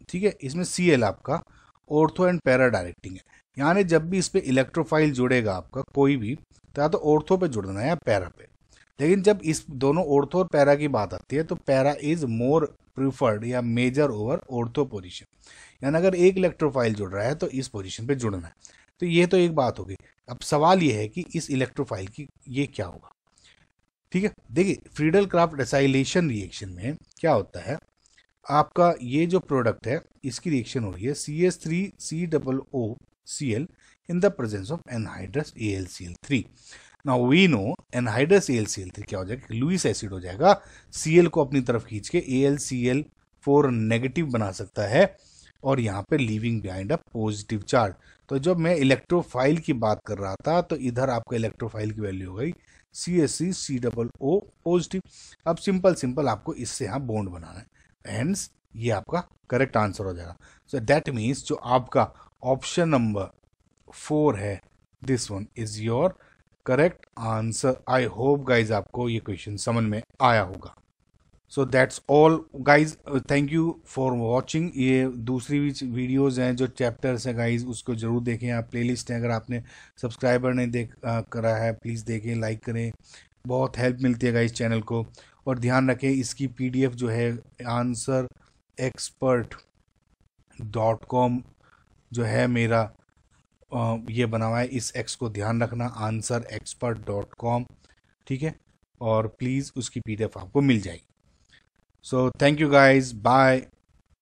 ठीक है, इसमें Cl आपका ऑर्थो एंड पैरा डायरेक्टिंग है, यानी जब भी इस पे इलेक्ट्रोफाइल जुड़ेगा आपका कोई भी, तो या तो ऑर्थो पे जुड़ना है या पैरा पे। लेकिन जब इस दोनों ऑर्थो और पैरा की बात आती है तो पैरा इज मोर प्रिफर्ड या मेजर ओवर ऑर्थो पोजीशन, यानी अगर एक इलेक्ट्रोफाइल जुड़ रहा है तो इस पोजीशन पे जुड़ना है। तो ये तो एक बात होगी। अब सवाल ये है कि इस इलेक्ट्रोफाइल की ये क्या होगा। ठीक है, देखिए फ्रीडल क्राफ्ट एसाइलेशन रिएक्शन में क्या होता है, आपका ये जो प्रोडक्ट है इसकी रिएक्शन हो रही है CH3COOCl in the presence of anhydrous AlCl3। Now we know anhydrous AlCl3 क्या हो जाएगा, लुईस एसिड हो जाएगा, Cl को अपनी तरफ खींच के AlCl4 नेगेटिव बना सकता है, और यहाँ पे leaving behind a positive charge. तो जब मैं इलेक्ट्रोफाइल की बात कर रहा था तो इधर आपका इलेक्ट्रोफाइल की वैल्यू हो गई CH3COO पॉजिटिव। अब सिंपल आपको इससे यहाँ बॉन्ड बनाना है, हेंस ये आपका करेक्ट आंसर हो जाएगा। सो दैट मीन्स जो आपका ऑप्शन नंबर 4 है, this one is your correct answer. I hope guys आपको ये क्वेश्चन समझ में आया होगा। So that's all guys, thank you for watching. ये दूसरी भी वीडियोज़ हैं जो चैप्टर्स हैं गाइज, उसको जरूर देखें। आप प्लेलिस्ट है, अगर आपने सब्सक्राइबर नहीं करा है प्लीज़ देखें, लाइक करें, बहुत हेल्प मिलती है गाइज चैनल को। और ध्यान रखें इसकी PDF जो है answerexpert.com जो है मेरा ये बना हुआ है, इस X को ध्यान रखना, answerexpert.com, ठीक है, और प्लीज़ उसकी PDF आपको मिल जाएगी। So thank you guys, bye.